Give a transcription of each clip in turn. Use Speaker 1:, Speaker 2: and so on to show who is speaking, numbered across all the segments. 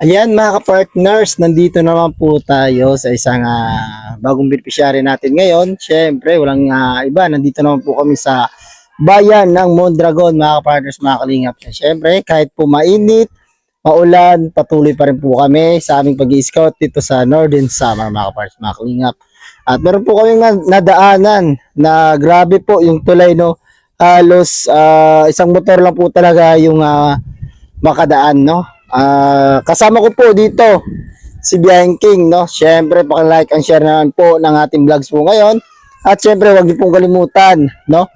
Speaker 1: Ayan mga ka-partners, nandito naman po tayo sa isang bagong beneficiary natin ngayon. Siyempre, walang iba, nandito naman po kami sa bayan ng Mondragon mga ka-partners, mga kalingap. Siyempre, kahit po mainit, maulan, patuloy pa rin po kami sa aming pag-i-scout dito sa Northern Summer mga ka-partners, mga kalingap. At meron po kami nadaanan na grabe po yung tulay, no? Halos isang motor lang po talaga yung makadaan, no? Kasama ko po dito si Biyahin King, no? Syempre, paki-like and share naman po ng ating vlogs po ngayon. At syempre, huwag niyo pong kalimutan, no?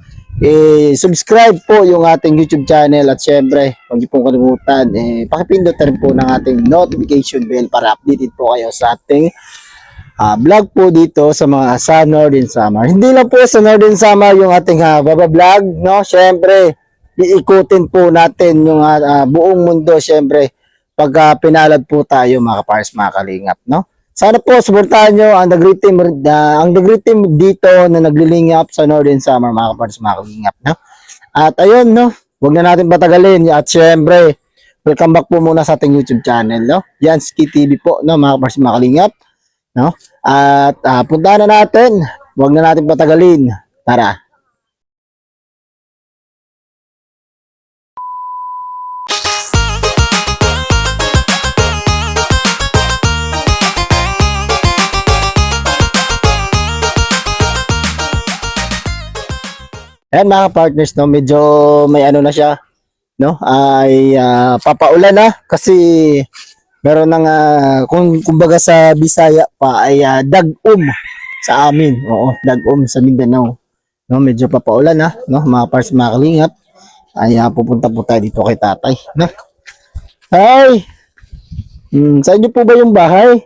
Speaker 1: Subscribe po yung ating YouTube channel at syempre, huwag niyo pong kalimutan, pakipindot rin po ng ating notification bell para updated po kayo sa ating vlog po dito sa Northern Summer. Hindi lang po sa Northern Summer yung ating babablog, no? Syempre, iikutin po natin yung buong mundo, syempre, pag pinalad po tayo mga kapars, mga kalingap, no? Sana po suportahan nyo ang The Great Team dito na naglilingap sa Northern Summer mga kapars, mga kalingap, no? At ayun, no? Huwag na natin patagalin. At syempre, welcome back po muna sa ating YouTube channel, no? Yan, Ski TV po, no? Mga kapars, mga kalingap, no? At puntahan na natin. Huwag na natin patagalin. Tara. Ayan mga partners, no, medyo may ano na siya, no, ay papaulan na kasi meron ng kumbaga sa Bisaya pa ay dag-um sa amin. Oo, dag-um sa Mindanao. No, medyo papaulan na, no, mga partners, mga kalingap. Ay pupunta po tayo dito kay tatay, no. Hi. Sa inyo po ba yung bahay?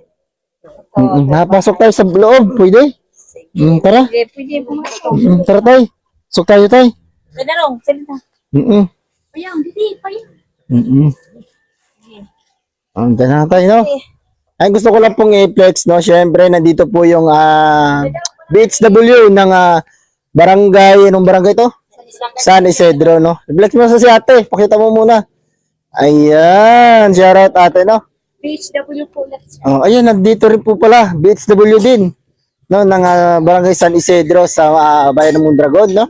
Speaker 1: Napasok tayo sa loob, pwede? Tara.
Speaker 2: Pwede pumasok.
Speaker 1: Tara tayo. Sok tayo tayo.
Speaker 2: Ganarong, salita. Payang, dito, payang.
Speaker 1: Andiyan na tayo, no? Ay, gusto ko lang pong i-flex, no? Siyempre, nandito po yung BHW ng barangay. Anong barangay to? San Isidro, no? I-flex mo sa si ate. Pakita mo muna. Ayan. Shoutout ate, no?
Speaker 2: BHW po.
Speaker 1: Oh, ayan, nandito rin po pala. BHW din. No, ng barangay San Isidro sa bayan ng Mondragon, no?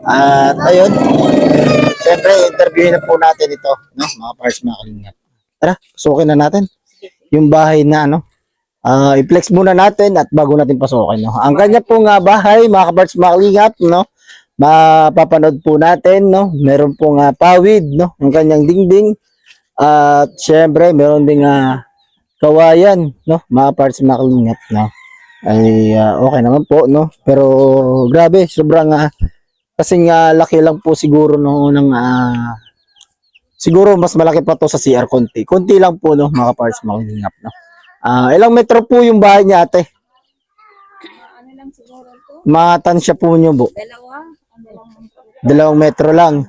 Speaker 1: At ayun. Siyempre, interviewin na po natin ito, no? Mga pars, mga kalingap. Tara, pasukin na natin yung bahay na, no? I-flex muna natin at bago natin pasukin, no? Ang kanya pong bahay, mga kapars, mga kalingap, no? Mapapanood po natin, no? Meron pong pawid, no? Ang kanyang dingding. At syempre, meron ding kawayan, no? Mga pars, mga kalingap, no? Ay okay naman po, no? Pero grabe, sobrang kasing laki lang po siguro no ng siguro mas malaki pa to sa CR konti. Konti lang po, no, mga parts, mga kalingap, no. Ilang metro po yung bahay niya, ate?
Speaker 2: Ano lang siguro to?
Speaker 1: Matansya po niyo, po. Dalawang metro lang.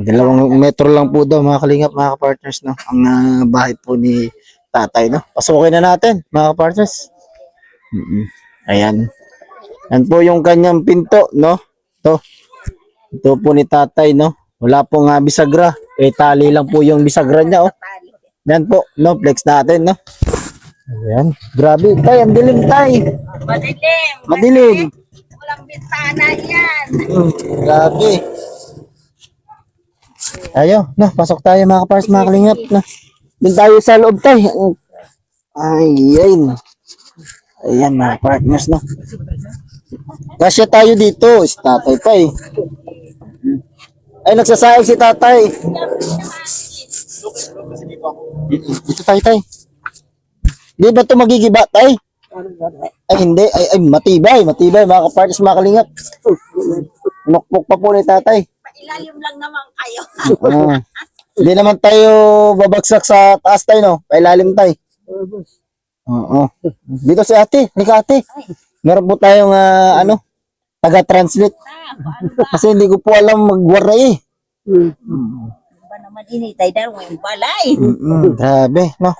Speaker 1: Dalawang metro lang po daw, mga kalingap, mga partners, no. Ang bahay po ni tatay, no. Pasukin na natin, mga partners. Ayan. Yan po yung kanyang pinto, no? Ito po ni tatay, no? Wala pong bisagra. Tali lang po yung bisagra niya, oh. Yan po, no? Flex natin, no? Ayan. Grabe, tay, ang dilim, tay.
Speaker 2: Madilim.
Speaker 1: Madilim.
Speaker 2: Walang bintana yan.
Speaker 1: Grabe. Ayo, no? Pasok tayo, mga kapars, mga kalingap, no? Doon tayo sa loob, tay. Ay, ayan. Ayan, mga partners, no? Kasya tayo dito. Si tatay pa, eh. Ay, nagsasaing si tatay. Dito tayo, tay. Di ba ito magigiba, tay? Ay, hindi. Ay, matibay. Matibay, mga partners, mga kalingap. Nukpok pa po ni tatay.
Speaker 2: Pailalim lang naman kayo.
Speaker 1: Hindi naman tayo babagsak sa taas, tay, no? Pailalim, tay. Oo. Dito si ate, halika ate. Meron po tayong taga-translate. Kasi hindi ko po alam magwara eh.
Speaker 2: Ba naman initay daw yung balay.
Speaker 1: Grabe, no?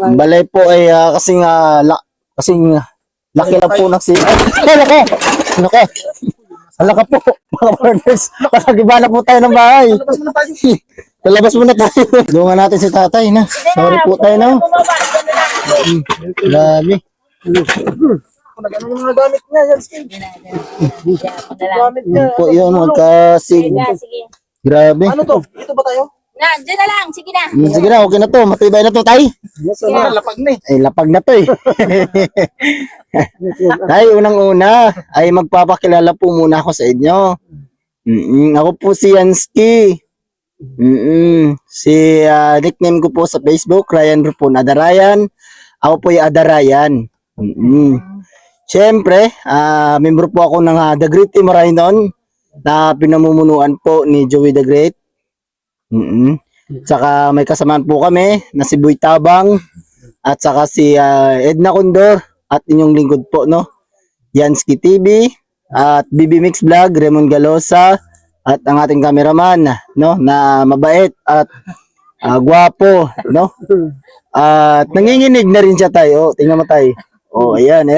Speaker 1: Ang balay po ay kasing laki lang po ng si... Ay, laki! Laki! Hala ka po, mga partners. Nakagiba na po tayo ng bahay. Lalabas muna tayo. Tulungan natin si tatay na. Sorry po tayo na. Grabe.
Speaker 3: Ano yung mga gamit niya, Yansky? Gamit niya.
Speaker 1: Yun po yun, magkasig.
Speaker 2: Sige.
Speaker 1: Grabe.
Speaker 3: Ano to? Dito ba tayo?
Speaker 2: Na, dyan na lang. Sige na.
Speaker 1: Sige na, okay na to. Matibay na to, tay.
Speaker 3: Yes, lapag na eh.
Speaker 1: Ay, lapag na to eh. Tay, unang-una ay magpapakilala po muna ako sa inyo. Ako po si Yansky. Si nickname ko po sa Facebook, Ryan Rupon Adarayan. Ako po yung Adarayan. Siyempre, membro po ako ng The Great Team Rhinon na pinamumunuan po ni Joey the Great. Saka may kasamaan po kami na si Boy Tabang at saka si Edna Condor at inyong lingkod po, no? Yansky TV at BB Mix Vlog, Raymond Galosa at ang ating cameraman, no? Na mabait at gwapo, no? At nanginginig na rin siya tayo. Tingnan mo tayo. Oh, ayan.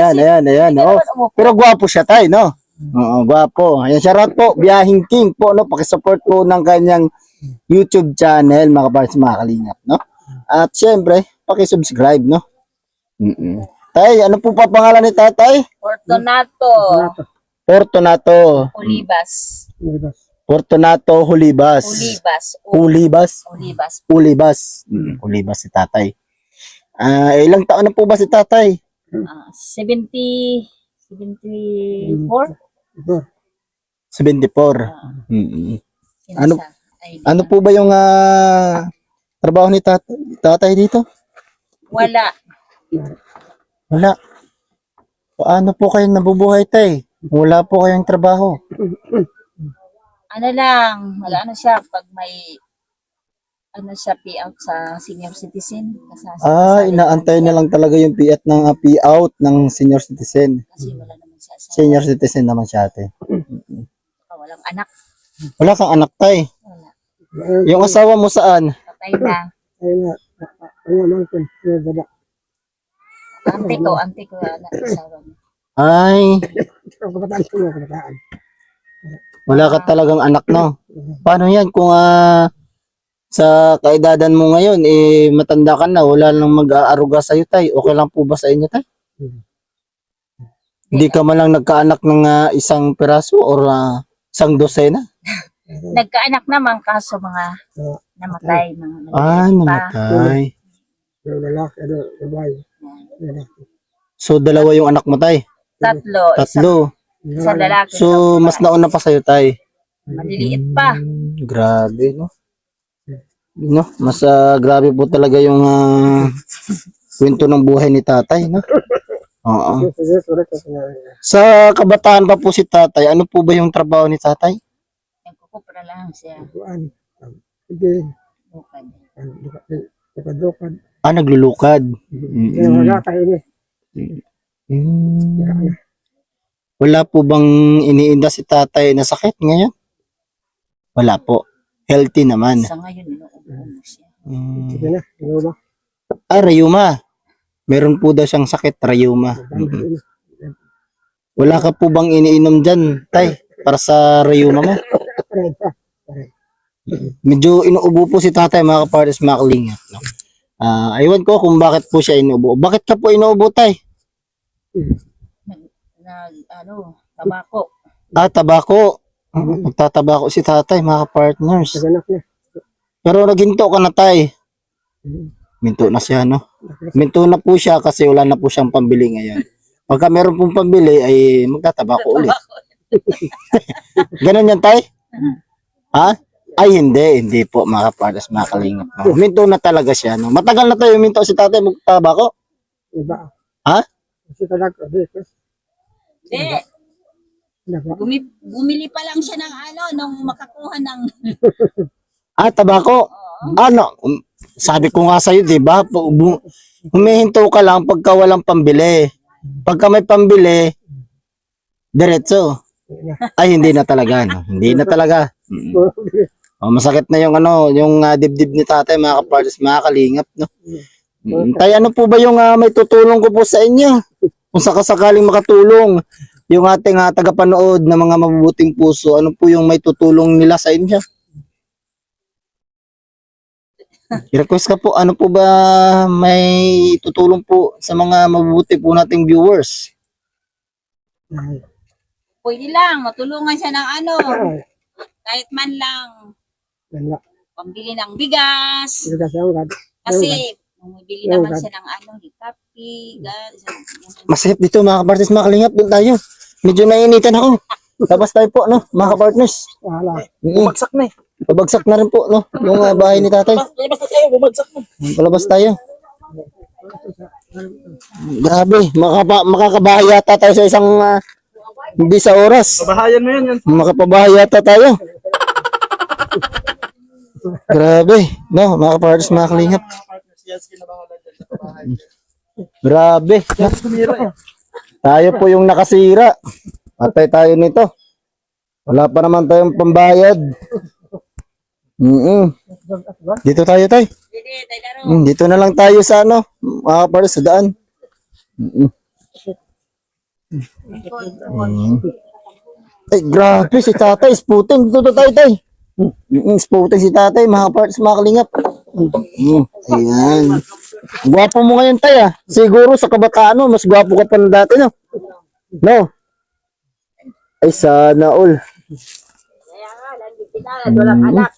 Speaker 1: Oh. Pero gwapo siya tayo, no? Oo, gwapo. Ayan, shoutout po, Biyahing King po, no? Pakisupport po ng kanyang YouTube channel, mga kapatid, mga kalingap, no? At syempre, pakisubscribe, no? Tay, ano po pa pangalan ni tatay?
Speaker 2: Fortunato.
Speaker 1: Fortunato.
Speaker 2: Olivas.
Speaker 1: Fortunato Hulibas.
Speaker 2: Olivas.
Speaker 1: Ulibas si tatay. Ilang taon na po ba si tatay?
Speaker 2: 74.
Speaker 1: 74. Ano po ba yung trabaho ni tatay dito?
Speaker 2: Wala.
Speaker 1: Wala. Paano po kayo nabubuhay, tay? Wala po kayong trabaho.
Speaker 2: Ano lang, wala ano siya pag may siya payout sa senior citizen.
Speaker 1: Inaantay na lang talaga yung payout ng senior citizen.
Speaker 2: Kasi wala naman siya sa
Speaker 1: Senior citizen naman siya, ate.
Speaker 2: walang anak.
Speaker 1: Wala kang anak, tay.
Speaker 2: Wala.
Speaker 1: Yung asawa mo saan?
Speaker 2: Patay na. Ante ko na asawa mo.
Speaker 1: Ay, wala ka talagang anak, no? Paano yan kung sa kaedadan mo ngayon, matanda ka na, wala nang mag-aaruga sa'yo, tay? Okay lang po ba sa inyo, tay? Hindi ka man lang nagkaanak ng isang piraso or isang dosena?
Speaker 2: Nagkaanak naman kaso mga namatay.
Speaker 1: Namatay. So, dalawa yung anak mo, tay?
Speaker 2: Tatlo. Isang lalaki.
Speaker 1: So, mas nauna pa sa'yo, tay?
Speaker 2: Maliliit pa.
Speaker 1: Grabe, no? No, mas grabe po talaga yung kwento ng buhay ni tatay, no? Oo. Sa kabataan pa po si tatay, ano po ba yung trabaho ni tatay?
Speaker 2: Nagkukupra lang siya.
Speaker 1: Naglulukad. Wala po bang iniinda si tatay na sakit ngayon? Wala po. Healthy naman.
Speaker 2: Sa ngayon, inuubo mo siya.
Speaker 1: Rayuma. Meron po daw siyang sakit, rayuma. Wala ka po bang iniinom dyan, tay? Para sa rayuma mo? Medyo inuubo po si tatay, mga kapares, mga kalingap. No? Aywan ko kung bakit po siya inuubo. Bakit ka po inuubo, tay?
Speaker 2: Tabako.
Speaker 1: Tabako. Magtatabako si tatay, mga partners. Pero naghinto ka na, tay. Minto na siya, no? Minto na po siya kasi wala na po siyang pambili ngayon. Pagka meron pong pambili, ay magtatabako ulit. Ganon yan, tay? Ha? Ay, hindi po, mga partners, mga kalingap. No? Minto na talaga siya, no? Matagal na tayo minto si tatay magtabako. Ha?
Speaker 2: Bumili pa lang siya ng nung makakuha ng
Speaker 1: Tabako. Ano? Sabi ko nga sa'yo, di ba? Humihinto ka lang pagka walang pambili. Pagka may pambili, diretso. Ay, hindi na talaga, no? Hindi na talaga. Masakit na yung yung dibdib ni tatay, mga kapartners, mga kalingap, no? Tay, ano po ba yung may tutulong ko po sa inyo? Kung sakasakaling makatulong, yung ating tagapanood na mga mabubuting puso, ano po yung may tutulong nila sa inyo? I-request ka po, ano po ba may tutulong po sa mga mabubuti po nating viewers?
Speaker 2: Pwede lang, matulungan siya ng ano, kahit man lang,
Speaker 3: Wala.
Speaker 2: pambili ng bigas.
Speaker 3: Ito kasi ang gad.
Speaker 2: Kasi, bumibili naman siya ng ano, hikapi, gas.
Speaker 1: Masahip dito mga kapartners, mga kalingap, doon tayo. Medyo nainitan ako. Labas tayo po, no, mga kapartners.
Speaker 3: Wala.
Speaker 1: Mm,
Speaker 3: Bumagsak na eh.
Speaker 1: pabagsak na rin po, no, yung bahay ni tatay.
Speaker 3: Labas na tayo, bumagsak na.
Speaker 1: Palabas tayo. Grabe, makakabahay yata tayo sa isang hindi sa oras.
Speaker 3: Bahayan mo yan.
Speaker 1: Makapabahay yata tayo. Grabe, no, mga kapartners, mga kalingap. Grabe. Tayo po yung nakasira. Patay tayo nito. Wala pa naman tayong pambayad. Dito tayo, tay.
Speaker 2: Pwede, tayo laro.
Speaker 1: Dito na lang tayo sa ano, mga kapartners, sa daan. Ay, grabe si tatay, sputing. Dito tayo, tay. Sputing si tatay, mga kapartners, mga kalingap. Ayan. Gwapo mo ngayon, tay, ah. Siguro sa kabataan mo, mas gwapo ka pa ng dati, no? No? Ay, sana all.
Speaker 2: Kaya nga, nandito na, walang anak.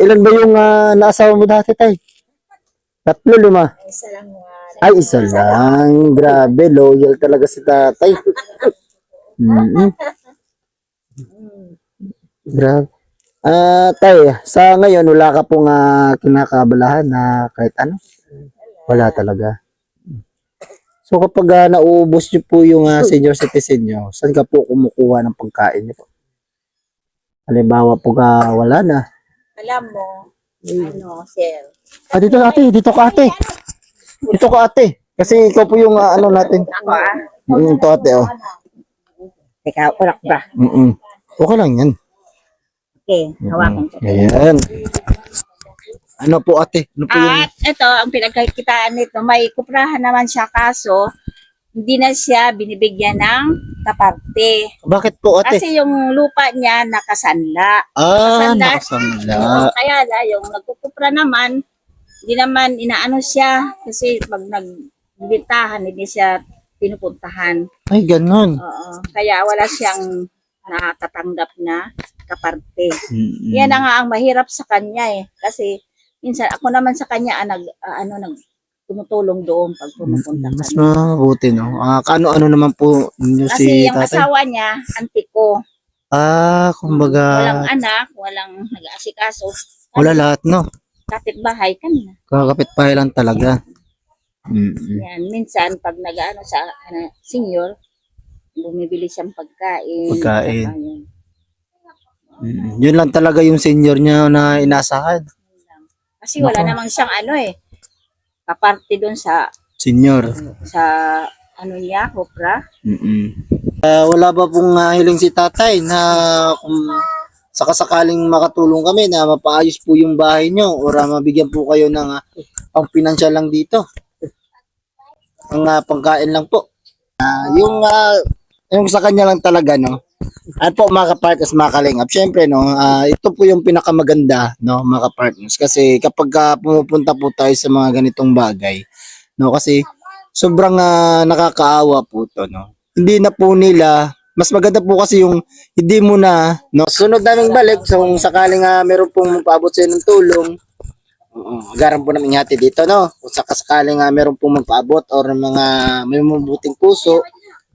Speaker 1: Ilan ba yung naasawa mo dati, tay? 3, 5?
Speaker 2: Isa lang mga
Speaker 1: Ay, isa lang. Grabe, loyal talaga si tatay. Grabe. Tay, sa ngayon, wala ka pong kinakabalahan na kahit ano? Wala talaga. So kapag nauubos niyo po yung senior citizen niyo, saan ka po kumukuha ng pagkain niyo po? Halimbawa po wala na.
Speaker 2: alam mo, ano, sir.
Speaker 1: Dito ate, dito ka ate. Dito ka ate. Kasi ikaw po yung ano natin.
Speaker 2: Ako
Speaker 1: Ito ate, oh.
Speaker 2: Teka, urak ba?
Speaker 1: Okay lang yan.
Speaker 2: Okay, hawakan ko.
Speaker 1: Ayan. Ano po ate? Ano po yung...
Speaker 2: At ito, ang pinagkakitaan nito, may kuprahan naman siya kaso, hindi na siya binibigyan ng kaparte.
Speaker 1: Bakit po ate?
Speaker 2: Kasi yung lupa niya nakasanla.
Speaker 1: Nakasamla.
Speaker 2: Kaya yung nagkukupra naman, hindi naman inaano siya kasi pag nagbitahan, hindi siya pinupuntahan.
Speaker 1: Ay, ganun.
Speaker 2: Oo. Kaya wala siyang nakatanggap na kaparte. Yan na nga ang mahirap sa kanya eh. Kasi minsan ako naman sa kanya tumutulong doon pag pumupunta
Speaker 1: Mas
Speaker 2: kami.
Speaker 1: mabuti, no? Kaano-ano naman po ninyo
Speaker 2: Kasi
Speaker 1: si
Speaker 2: yung
Speaker 1: tatay?
Speaker 2: asawa niya, antiko.
Speaker 1: Kumbaga,
Speaker 2: Walang anak, walang nag-aasikaso.
Speaker 1: wala lahat, no?
Speaker 2: Kapitbahay kami na.
Speaker 1: Kakapit-bahay lang talaga.
Speaker 2: Yan, minsan pag nag-ano sa senior, bumibili siyang pagkain.
Speaker 1: Pagkain.
Speaker 2: Saka yun.
Speaker 1: Yun lang talaga yung senior niya na inasahan.
Speaker 2: Kasi wala namang siyang kaparte doon sa
Speaker 1: Senior.
Speaker 2: niya, Hopra.
Speaker 1: Wala ba pong hiling si tatay na kung sakasakaling makatulong kami na mapaayos po yung bahay nyo o mabigyan po kayo ng pang pinansyal lang dito? Ang pangkain lang po. Yung sa kanya lang talaga, no? At po mga kapartners, mga kalingap, syempre, no, ito po yung pinakamaganda, no, mga kapartners. Kasi kapag pumupunta po tayo sa mga ganitong bagay, no, kasi sobrang nakakaawa po to, no. Hindi na po nila, mas maganda po kasi yung hindi mo na, no, sunod naming balik, so kung sakaling meron pong paabot sa ng tulong, agaran po namin hati dito, no, kung sakaling meron pong magpaabot or mga may mabuting puso,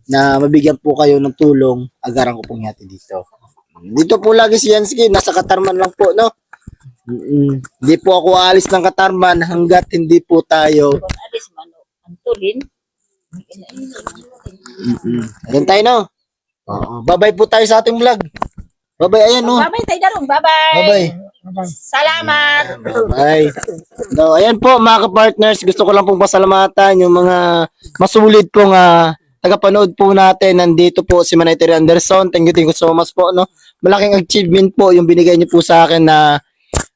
Speaker 1: na mabigyan po kayo ng tulong, agaran ko pong hati dito. Dito po lagi si Yansky, nasa Katarman lang po, no? Hindi po ako aalis ng Katarman hanggat hindi po tayo.
Speaker 2: Alis man, antulin.
Speaker 1: Ayan tayo, no? Bye-bye po tayo sa ating vlog. Bye-bye, ayan, no?
Speaker 2: Bye-bye, tayo darong. Bye-bye.
Speaker 1: Bye-bye.
Speaker 2: Salamat.
Speaker 1: Bye. So, ayan po mga ka-partners, gusto ko lang pong pasalamatan yung mga masulit pong tagapanood po natin. Nandito po si Manay Terry Anderson. Thank you so much po, no. Malaking achievement po yung binigay niyo po sa akin na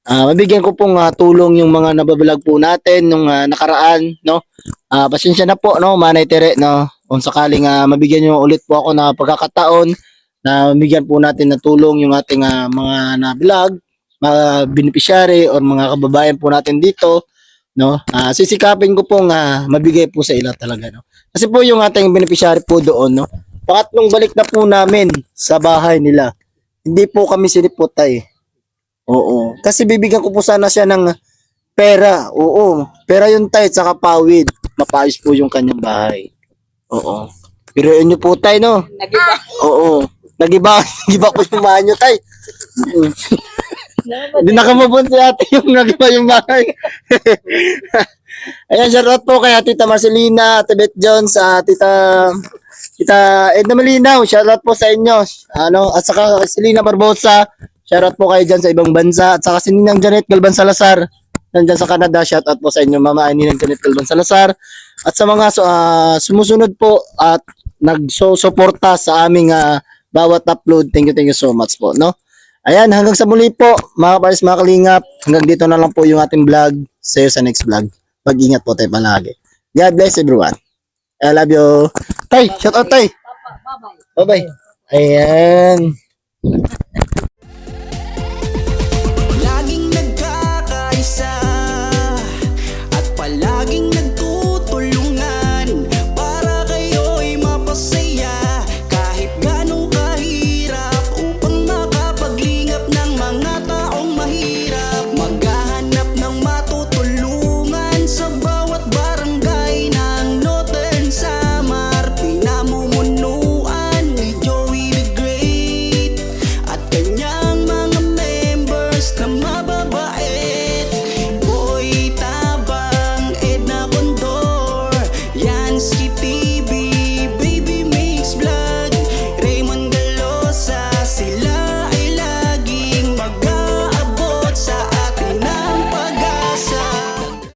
Speaker 1: mabigyan ko pong tulong yung mga nabablog po natin nung nakaraan, no. Pasensya na po, no, Manay Terry, no. kung sakaling mabigyan nyo ulit po ako na pagkakataon na mabigyan po natin na tulong yung ating mga na-vlog, mga beneficiary or mga kababayan po natin dito, no? Sisikapin ko pong mabigay po sa ila talaga, no? Kasi po yung ating beneficiary po doon, no? Pangatlong balik na po namin sa bahay nila. Hindi po kami sinipotay. Oo. Kasi bibigyan ko po sana siya ng pera. Oo. Pera yung tay, saka pawid. Mapayos po yung kanyang bahay. Oo. Pero yun yung po tay, no?
Speaker 2: Nagiba.
Speaker 1: Oo. Nagiba, nagiba po yung bahay nyo, tay. Hindi nakamabon si ate yung nagiba yung bahay. Ayan, shoutout po kay Tita Marcelina, Ate Beth Jones, Tita Edna Malinaw, shoutout po sa inyo. At saka si Lina Barbosa, shoutout po kayo dyan sa ibang bansa. At saka si Ninang Janet Galban Salazar, nandyan sa Canada, shoutout po sa inyo, Mama Ninang Janet Galban Salazar. At sa mga sumusunod po at nagsusuporta sa aming bawat upload, thank you so much po, no? Ayan, hanggang sa muli po, mga pares, mga kalingap. Hanggang dito na lang po yung ating vlog. See you sa next vlog. Pag-ingat po tayo palagi. God bless everyone. I love you. Tay, shout out tay.
Speaker 2: Bye-bye.
Speaker 1: Bye-bye. Ayan.